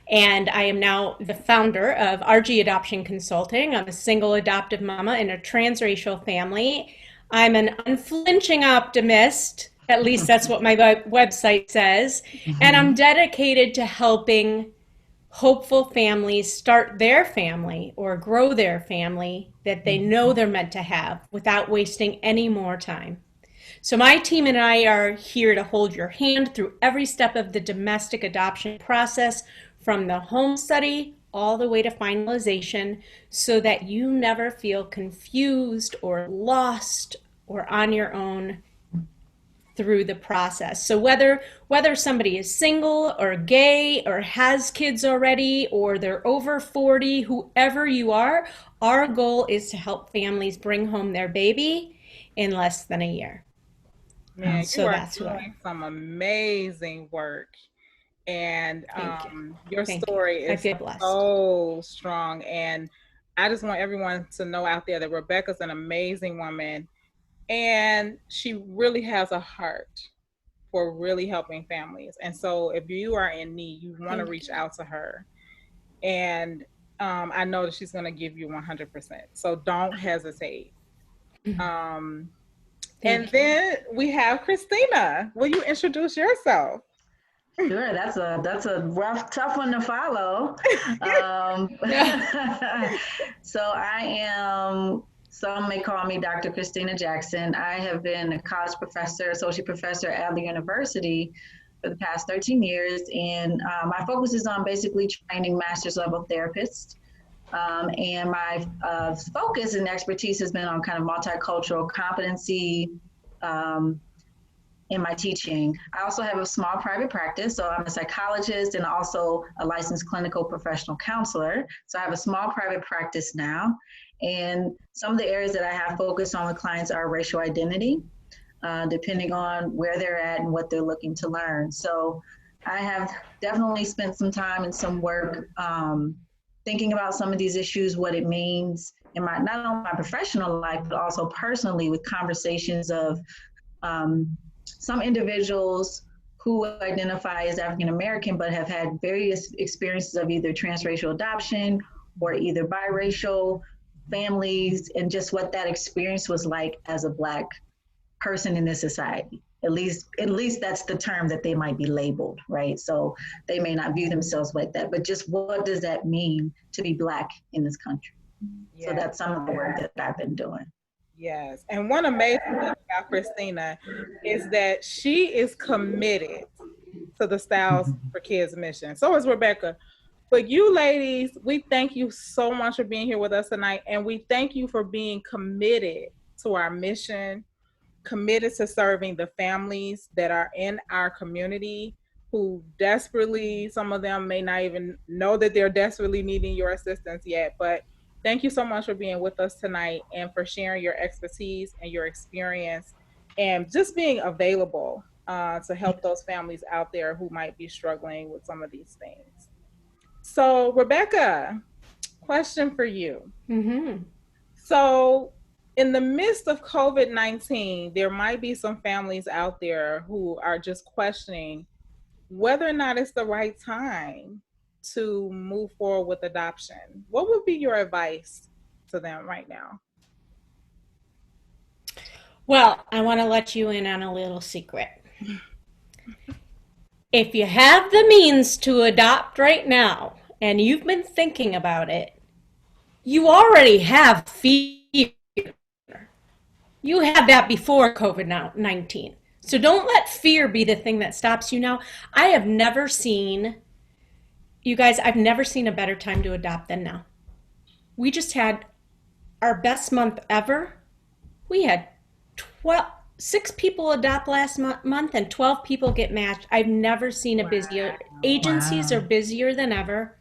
And I am now the founder of RG Adoption Consulting. I'm a single adoptive mama in a transracial family. I'm an unflinching optimist. At least that's what my website says. And I'm Mhm. dedicated to helping hopeful families start their family or grow their family that they know they're meant to have without wasting any more time. So, my team and I are here to hold your hand through every step of the domestic adoption process, from the home study all the way to finalization, so that you never feel confused or lost or on your own through the process. So whether somebody is single or gay or has kids already or they're over 40, whoever you are, our goal is to help families bring home their baby in less than a year. Man, you So are that's who I am. doing some amazing work, and Thank you. your Thank you. story I is feel blessed. so strong. And I just want everyone to know out there that Rebecca's an amazing woman, and she really has a heart for really helping families. And so, if you are in need, you want to Thank reach you. out to her, and I know that she's going to give you 100%. So don't hesitate. Um, and Thank you. then we have Christina. Will you introduce yourself? Sure, that's a rough, tough one to follow. Um, so I am. Some may call me Dr. Christina Jackson. I have been a college professor, associate professor at Adler University for the past 13 years, and my focus is on basically training master's level therapists. And my focus and expertise has been on kind of multicultural competency, um, in my teaching. I also have a small private practice, so I'm a psychologist and also a licensed clinical professional counselor. So I have a small private practice now. And some of the areas that I have focused on with clients are racial identity, depending on where they're at and what they're looking to learn. So I have definitely spent some time and some work thinking about some of these issues, what it means in my not only my professional life, but also personally with conversations of some individuals who identify as African American but have had various experiences of either transracial adoption or either biracial families, and just what that experience was like as a Black person in this society. At least that's the term that they might be labeled, right? So they may not view themselves like that, but just what does that mean to be Black in this country? So Yeah. that's some of the work that I've been doing. Yes. And one amazing thing about Christina is that she is committed to the Styles for Kids mission. So is Rebecca. But you ladies, we thank you so much for being here with us tonight. And we thank you for being committed to our mission, committed to serving the families that are in our community who desperately, some of them may not even know that they're desperately needing your assistance yet. But thank you so much for being with us tonight and for sharing your expertise and your experience and just being available to help those families out there who might be struggling with some of these things. So, Rebecca, question for you. Mm-hmm. So, in the midst of COVID-19, there might be some families out there who are just questioning whether or not it's the right time to move forward with adoption. What would be your advice to them right now? Well, I want to let you in on a little secret. If you have the means to adopt right now and you've been thinking about it, you already have fear. You had that before COVID 19. So don't let fear be the thing that stops you now. I have never seen, you guys, I've never seen a better time to adopt than now. We just had our best month ever. We had 12, 6 people adopt last month and 12 people get matched. I've never seen a busier, Wow. agencies are Wow. busier than ever.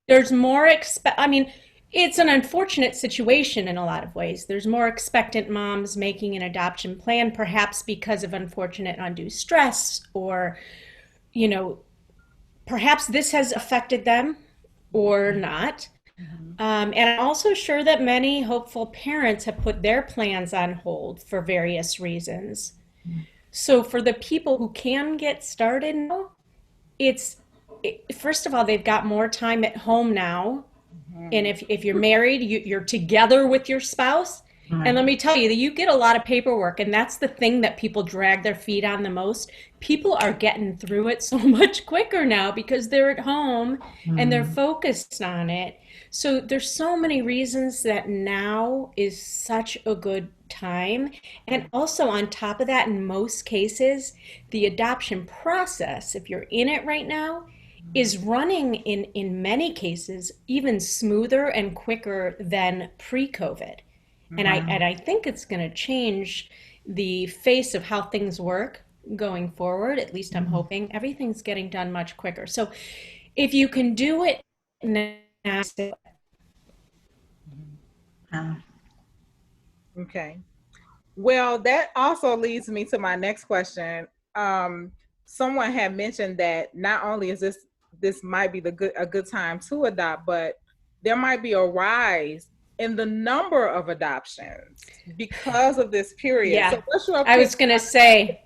There's more I mean, it's an unfortunate situation in a lot of ways. There's more expectant moms making an adoption plan, perhaps because of unfortunate undue stress, or, you know, perhaps this has affected them or not. Mhm. And I'm also sure that many hopeful parents have put their plans on hold for various reasons. So for the people who can get started now, it's first of all, they've got more time at home now. And if you're married, you're together with your spouse. And let me tell you that you get a lot of paperwork, and that's the thing that people drag their feet on the most. People are getting through it so much quicker now because they're at home and they're focused on it. So there's so many reasons that now is such a good time. And also on top of that, in most cases, the adoption process, if you're in it right now, is running in many cases even smoother and quicker than pre-COVID. And I think it's going to change the face of how things work going forward. At least I'm hoping everything's getting done much quicker. So if you can do it now, Okay. Well, that also leads me to my next question. Someone had mentioned that not only is this might be a good time to adopt, but there might be a rise in the number of adoptions because of this period. Yeah. So what's your I was going to say,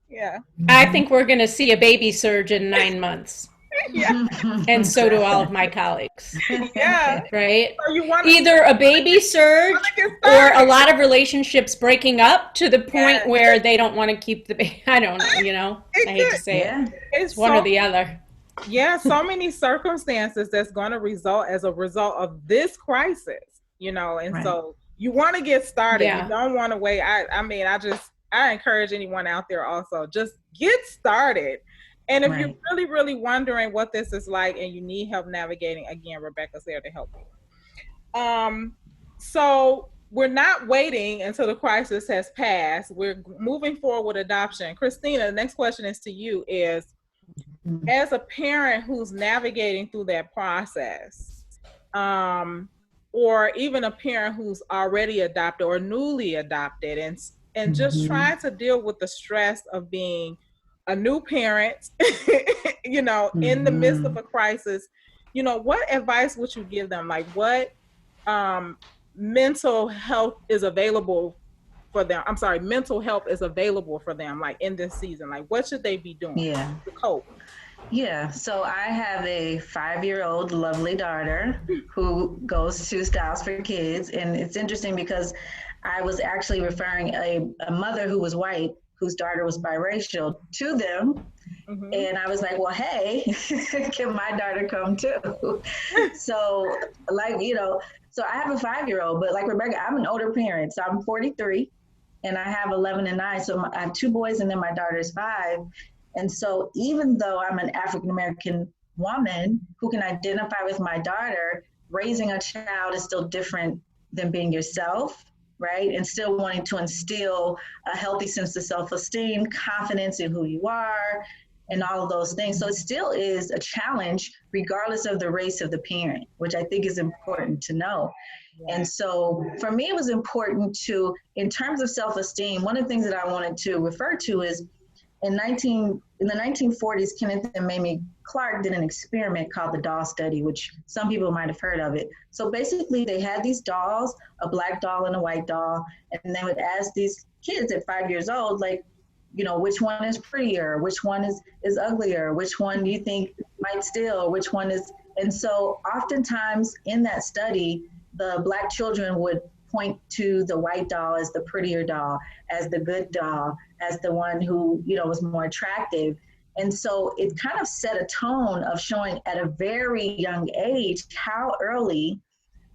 yeah. I think we're going to see a baby surge in 9 months. Yeah. And so do all of my colleagues. Yeah. Right? So you want Either a baby surge or a lot of relationships breaking up to the point where they don't want to keep the baby. I don't know, you know, I hate to say it. It's one or the other. Yeah, so many circumstances that's going to result as a result of this crisis, you know, and so you want to get started. You don't want to wait. I mean, I encourage anyone out there also, just get started. And if you're really, really wondering what this is like and you need help navigating, again, Rebecca's there to help you. So we're not waiting until the crisis has passed. We're moving forward with adoption. Christina, the next question is to you is, as a parent who's navigating through that process, or even a parent who's already adopted or newly adopted and just trying to deal with the stress of being a new parent, you know, in the midst of a crisis, you know, what advice would you give them? Like what mental health is available for them? I'm sorry, mental health is available for them, like in this season. Like what should they be doing to cope? Yeah, so I have a 5-year-old lovely daughter who goes to Styles for Kids. And it's interesting because I was actually referring a mother who was white, whose daughter was biracial, to them. And I was like, well, hey, can my daughter come too? So like, you know, so I have a 5-year-old, but like Rebecca, I'm an older parent. So I'm 43 and I have 11 and 9. So I have 2 boys and then my daughter is 5. And so even though I'm an African-American woman who can identify with my daughter, raising a child is still different than being yourself, right? And still wanting to instill a healthy sense of self-esteem, confidence in who you are, and all of those things. So it still is a challenge regardless of the race of the parent, which I think is important to know. And so for me, it was important to, in terms of self-esteem, one of the things that I wanted to refer to is in the 1940s, Kenneth and Mamie Clark did an experiment called the doll study, which some people might have heard of it. So basically they had these dolls, a black doll and a white doll, and they would ask these kids at 5 years old, like, you know, which one is prettier, which one is uglier, which one do you think might steal, which one is, and so oftentimes in that study, the Black children would point to the white doll as the prettier doll, as the good doll, as the one who, you know, was more attractive. And so it kind of set a tone of showing at a very young age how early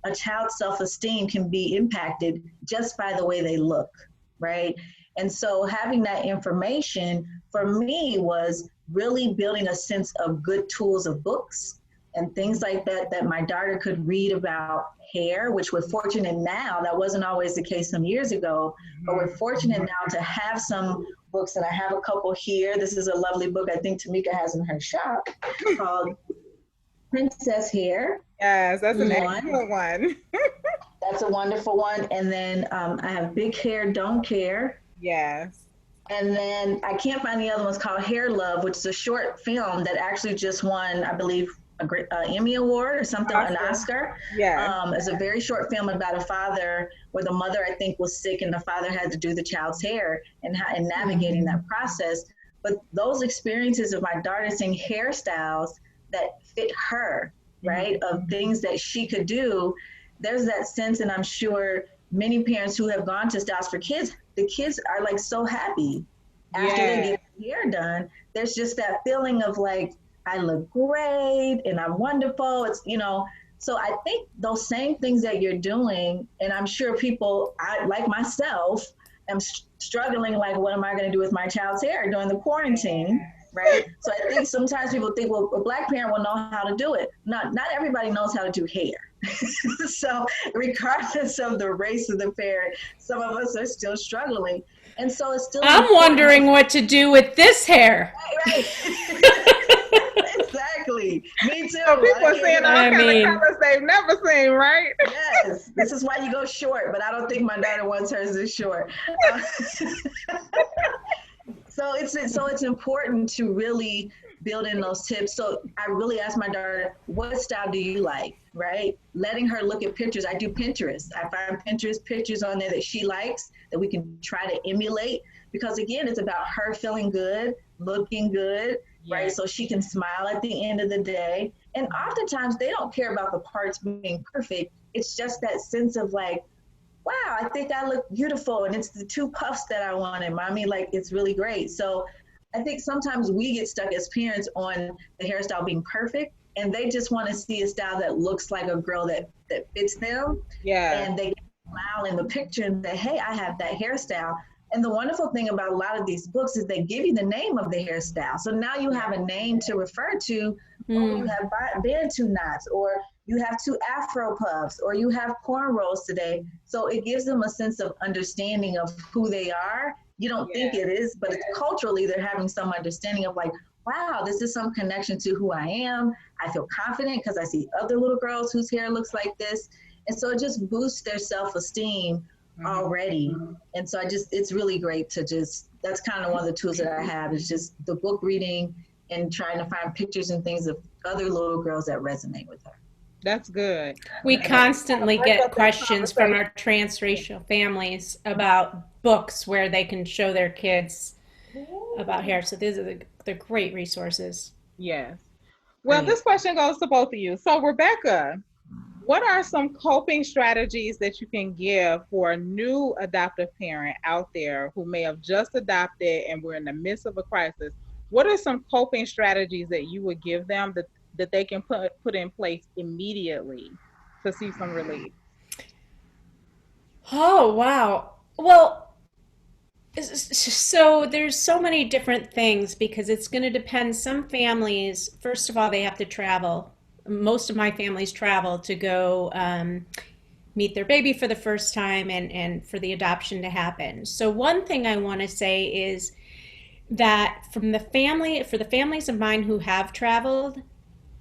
a child's self-esteem can be impacted just by the way they look, right? And so having that information for me was really building a sense of good tools of books and things like that, that my daughter could read about hair, which we're fortunate now, that wasn't always the case some years ago, but we're fortunate now to have some books, and I have a couple here. This is a lovely book I think Tamika has in her shop called Princess Hair. Yes, that's an excellent one. That's a wonderful one. And then I have Big Hair, Don't Care. Yes. And then I can't find the other one's called Hair Love, which is a short film that actually just won, I believe, a great Emmy Award or something, an Oscar. Yeah. It's a very short film about a father where the mother, I think, was sick and the father had to do the child's hair and navigating that process. but those experiences of my daughter seeing hairstyles that fit her, right, of things that she could do, there's that sense, and I'm sure many parents who have gone to Styles for Kids, the kids are like so happy after they get their hair done. There's just that feeling of like, I look great and I'm wonderful. It's, you know, so I think those same things that you're doing, and I'm sure people, I like myself, am struggling like, what am I going to do with my child's hair during the quarantine, right? So I think sometimes people think, well, a Black parent will know how to do it. Not everybody knows how to do hair. So regardless of the race of the parent, some of us are still struggling. And so it's still I'm wondering what to do with this hair. Right. Exactly. Me too. So people are saying all kind of colors they've never seen, right? Yes. This is why you go short, but I don't think my daughter wants hers this short. So it's important to really build in those tips. So I really asked my daughter, what style do you like, right? Letting her look at pictures. I do Pinterest. I find Pinterest pictures on there that she likes that we can try to emulate, because again, it's about her feeling good, looking good, right? So she can smile at the end of the day. And oftentimes they don't care about the parts being perfect. It's just that sense of like, wow, I think I look beautiful. And it's the 2 puffs that I wanted, mommy, like it's really great. So I think sometimes we get stuck as parents on the hairstyle being perfect, and they just want to see a style that looks like a girl that fits them. Yeah. And they smile in the picture and say, hey, I have that hairstyle. And the wonderful thing about a lot of these books is they give you the name of the hairstyle. So now you have a name to refer to. Oh, you have Bantu knots, or you have 2 Afro puffs, or you have cornrows today. So it gives them a sense of understanding of who they are. You don't think it is, but it's culturally they're having some understanding of like, wow, this is some connection to who I am. I feel confident because I see other little girls whose hair looks like this. And so it just boosts their self-esteem already. And so it's really great to just, that's kind of one of the tools that I have, is just the book reading and trying to find pictures and things of other little girls that resonate with her. That's good. We constantly get questions from our transracial families about books where they can show their kids about hair. So these are the great resources. Yes. Well, this question goes to both of you. So Rebecca, what are some coping strategies that you can give for a new adoptive parent out there who may have just adopted and we're in the midst of a crisis? What are some coping strategies that you would give them that they can put in place immediately to see some relief? Oh, wow. Well, so there's so many different things because it's going to depend. Some families, first of all, they have to travel. Most of my families travel to go meet their baby for the first time and for the adoption to happen. So one thing I want to say is that for the families of mine who have traveled,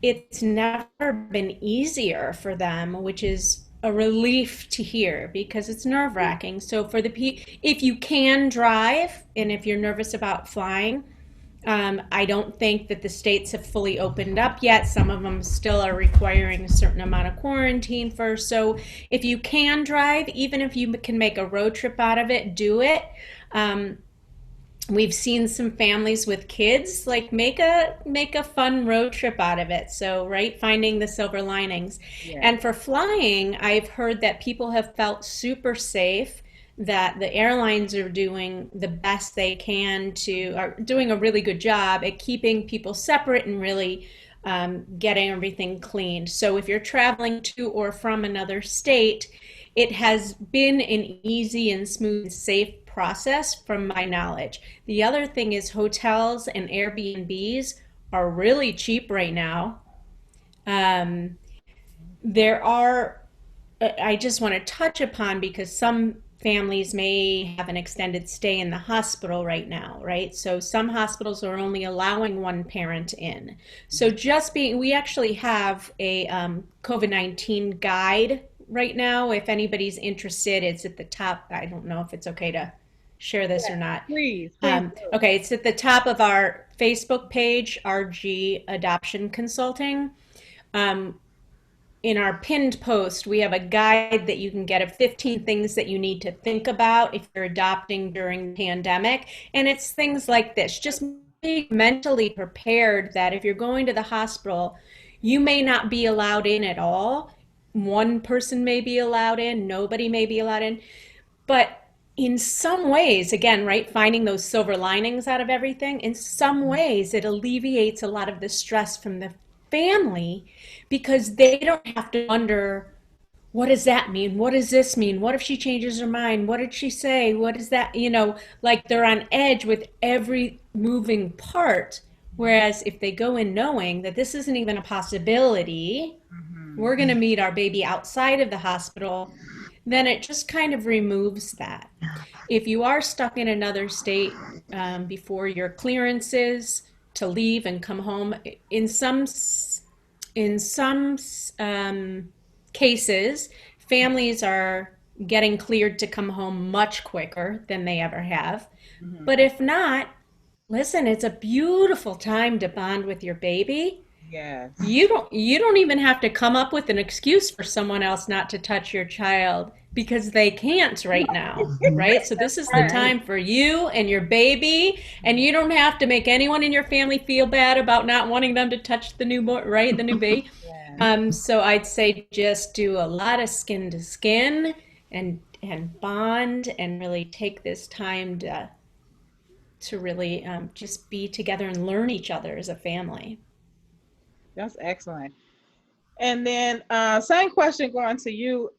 it's never been easier for them, which is a relief to hear because it's nerve-wracking. So if you can drive and if you're nervous about flying, I don't think that the states have fully opened up yet. Some of them still are requiring a certain amount of quarantine first. So if you can drive, even if you can make a road trip out of it, do it. We've seen some families with kids like make a fun road trip out of it. So, right, finding the silver linings. Yeah. And for flying, I've heard that people have felt super safe, that the airlines are doing the best they can are doing a really good job at keeping people separate and really getting everything cleaned. So if you're traveling to or from another state, it has been an easy and smooth, safe process from my knowledge. The other thing is hotels and Airbnbs are really cheap right now. I just want to touch upon, because some families may have an extended stay in the hospital right now, right? So some hospitals are only allowing one parent in. So we actually have a COVID-19 guide right now. If anybody's interested, it's at the top. I don't know if it's okay to share this or not. Please. Okay, it's at the top of our Facebook page, RG Adoption Consulting. In our pinned post, we have a guide that you can get of 15 things that you need to think about if you're adopting during the pandemic. And it's things like this. Just be mentally prepared that if you're going to the hospital, you may not be allowed in at all. One person may be allowed in, nobody may be allowed in. But in some ways, again, right, finding those silver linings out of everything, in some ways it alleviates a lot of the stress from the family because they don't have to wonder, what does that mean? What does this mean? What if she changes her mind? What did she say? What is that? Like they're on edge with every moving part. Whereas if they go in knowing that this isn't even a possibility, we're going to meet our baby outside of the hospital, then it just kind of removes that. If you are stuck in another state before your clearances to leave and come home, in some cases, families are getting cleared to come home much quicker than they ever have. But if not, listen, it's a beautiful time to bond with your baby. Yes. You don't even have to come up with an excuse for someone else not to touch your child because they can't right now, right? So this is the time for you and your baby, and you don't have to make anyone in your family feel bad about not wanting them to touch the newborn, right? The new baby. So I'd say just do a lot of skin to skin and bond and really take this time to really just be together and learn each other as a family. That's excellent. And then same question going to you,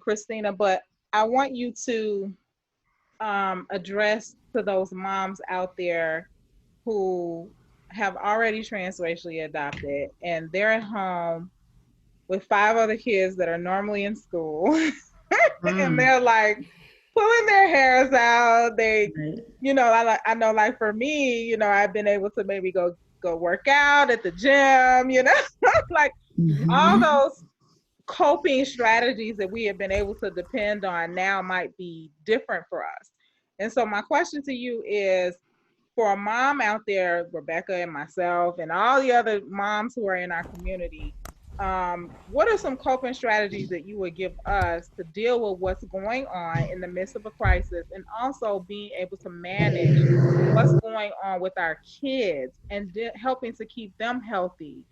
Christina, but I want you to address to those moms out there who have already transracially adopted and they're at home with 5 other kids that are normally in school and they're like pulling their hairs out. They, I know like for me, I've been able to maybe go work out at the gym, like all those coping strategies that we have been able to depend on now might be different for us. And so my question to you is, for a mom out there, Rebecca and myself and all the other moms who are in our community, what are some coping strategies that you would give us to deal with what's going on in the midst of a crisis, and also being able to manage what's going on with our kids and helping to keep them healthy?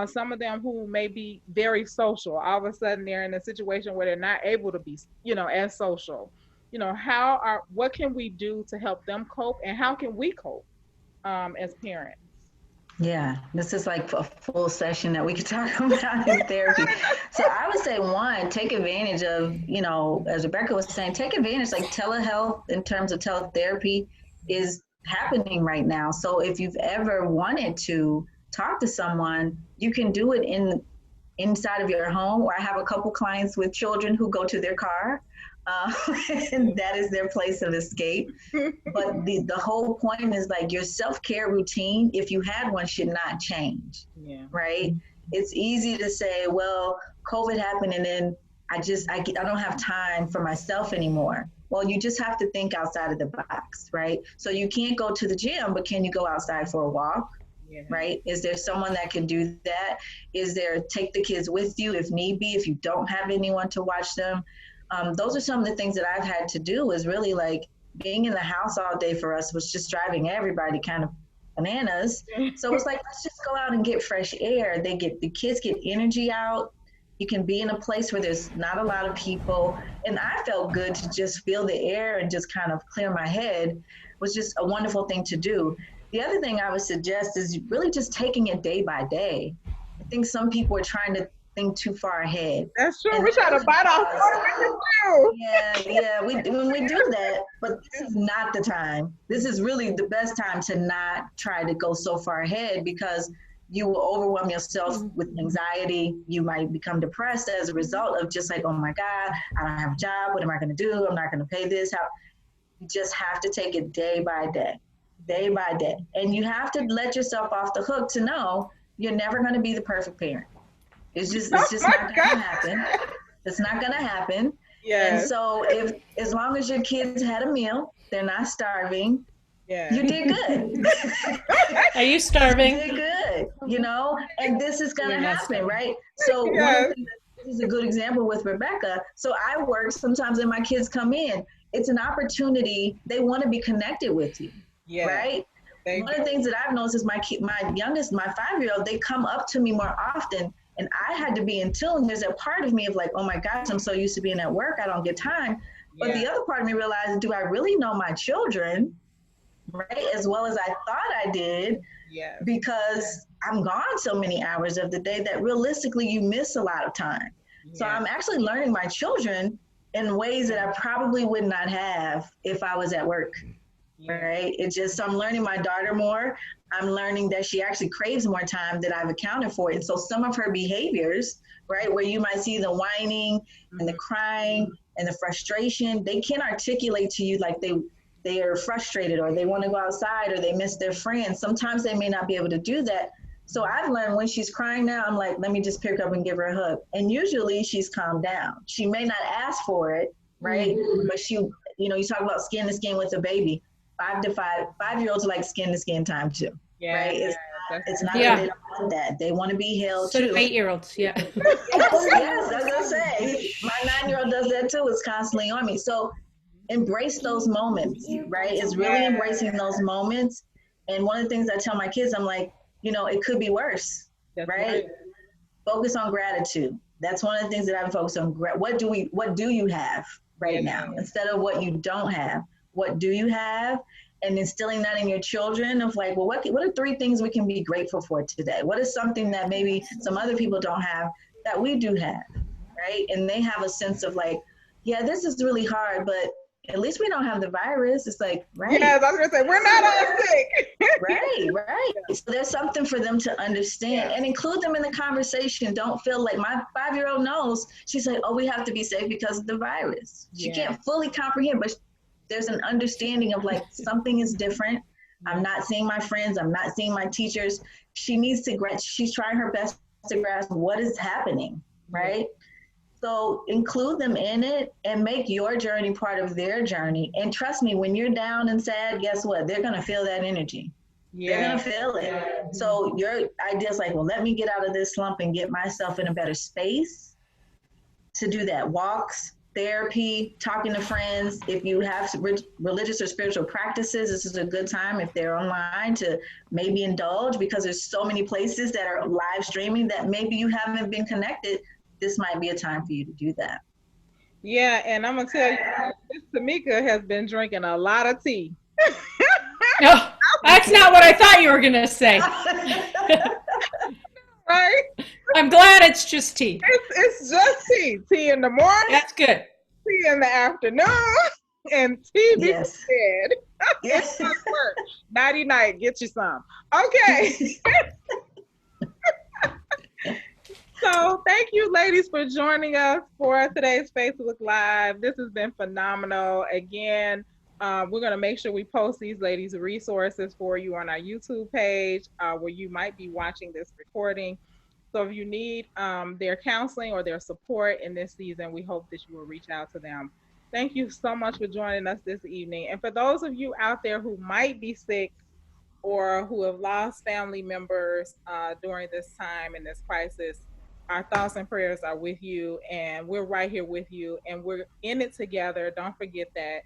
Some of them who may be very social, all of a sudden they're in a situation where they're not able to be, as social. What can we do to help them cope, and how can we cope as parents? Yeah, this is like a full session that we could talk about in therapy. So I would say, one, take advantage of, as Rebecca was saying, take advantage, like telehealth in terms of teletherapy is happening right now. So if you've ever wanted to talk to someone, you can do it inside of your home. Or I have a couple clients with children who go to their car. And that is their place of escape. But the whole point is like your self-care routine, if you had one, should not change. Yeah. Right? It's easy to say, well, COVID happened and then I don't have time for myself anymore. Well, you just have to think outside of the box, right? So you can't go to the gym, but can you go outside for a walk? Yeah. Right? Is there someone that can do that? Is there, take the kids with you if need be, if you don't have anyone to watch them? Those are some of the things that I've had to do, is really like being in the house all day for us was just driving everybody kind of bananas. So it's like, let's just go out and get fresh air. The kids get energy out. You can be in a place where there's not a lot of people. And I felt good to just feel the air and just kind of clear my head was just a wonderful thing to do. The other thing I would suggest is really just taking it day by day. I think some people are trying to think too far ahead. That's true. We try to bite off. Yeah. We do that, but this is not the time. This is really the best time to not try to go so far ahead, because you will overwhelm yourself with anxiety. You might become depressed as a result of just like, oh my God, I don't have a job. What am I going to do? I'm not going to pay this. You just have to take it day by day, and you have to let yourself off the hook to know you're never going to be the perfect parent. It's just not going to happen. It's not going to happen. Yes. And so as long as your kids had a meal, they're not starving, you did good. Are you starving? You did good, and this is going to happen, right? So one of the things this is a good example with Rebecca. So I work sometimes when my kids come in. It's an opportunity. They want to be connected with you, right? Thank One of the things that I've noticed is my youngest, my 5-year-old, they come up to me more often, and I had to be in tune. There's a part of me of like, oh my gosh, I'm so used to being at work, I don't get time. But the other part of me realized, do I really know my children, right, as well as I thought I did? Yes. Because I'm gone so many hours of the day that realistically you miss a lot of time. So I'm actually learning my children in ways that I probably would not have if I was at work. Right? It's just, I'm learning my daughter more. I'm learning that she actually craves more time that I've accounted for. And so some of her behaviors, right, where you might see the whining and the crying and the frustration, they can articulate to you like they are frustrated or they want to go outside or they miss their friends. Sometimes they may not be able to do that. So I've learned when she's crying now, I'm like, let me just pick her up and give her a hug. And usually she's calmed down. She may not ask for it, right? But she, you know, you talk about skin to skin with a baby. 5-year-olds like skin to skin time too, right? It's not that they don't want that. They want to be held So too. do 8-year-olds, yeah. Yes, as I say, my 9-year-old does that too. It's constantly on me. So embrace those moments, right? It's really embracing those moments. And one of the things I tell my kids, I'm like, you know, it could be worse, right? Focus on gratitude. That's one of the things that I've focused on. What do you have right now? Instead of what you don't have, what do you have? And instilling that in your children of like, well, what are 3 things we can be grateful for today? What is something that maybe some other people don't have that we do have, right? And they have a sense of like, yeah, this is really hard, but at least we don't have the virus. It's like, right. Yes, I was gonna say, we're not all sick. Right. So there's something for them to understand and include them in the conversation. Don't feel like my 5-year-old knows. She's like, oh, we have to be safe because of the virus. She can't fully comprehend, but there's an understanding of like, something is different. I'm not seeing my friends. I'm not seeing my teachers. She needs to she's trying her best to grasp what is happening, right? So include them in it and make your journey part of their journey. And trust me, when you're down and sad, guess what? They're going to feel that energy. They're going to feel it. So your idea is like, well, let me get out of this slump and get myself in a better space to do that. Walks, therapy, talking to friends. If you have religious or spiritual practices, this is a good time if they're online to maybe indulge, because there's so many places that are live streaming that maybe you haven't been connected. This might be a time for you to do that. Yeah, and I'm gonna tell you, Miss Tamika has been drinking a lot of tea. No, that's not what I thought you were gonna say. Right? I'm glad it's just tea. It's just tea. Tea in the morning. That's good. Tea in the afternoon, and tea before bed. Yes. Nighty night, get you some. Okay. So thank you, ladies, for joining us for today's Facebook Live. This has been phenomenal. Again, we're going to make sure we post these ladies' resources for you on our YouTube page, where you might be watching this recording. So if you need their counseling or their support in this season, we hope that you will reach out to them. Thank you so much for joining us this evening. And for those of you out there who might be sick or who have lost family members during this time and this crisis, our thoughts and prayers are with you, and we're right here with you, and we're in it together. Don't forget that.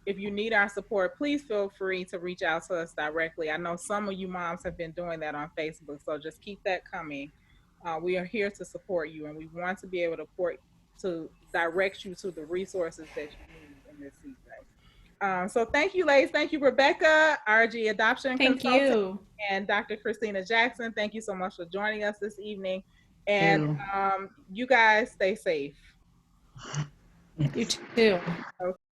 If you need our support, please feel free to reach out to us directly. I know some of you moms have been doing that on Facebook, so just keep that coming. We are here to support you, and we want to be able to direct you to the resources that you need in this season. So thank you, ladies. Thank you, Rebecca, RG Adoption Consultant, and Dr. Christina Jackson. Thank you so much for joining us this evening. And you guys stay safe. You too. Okay.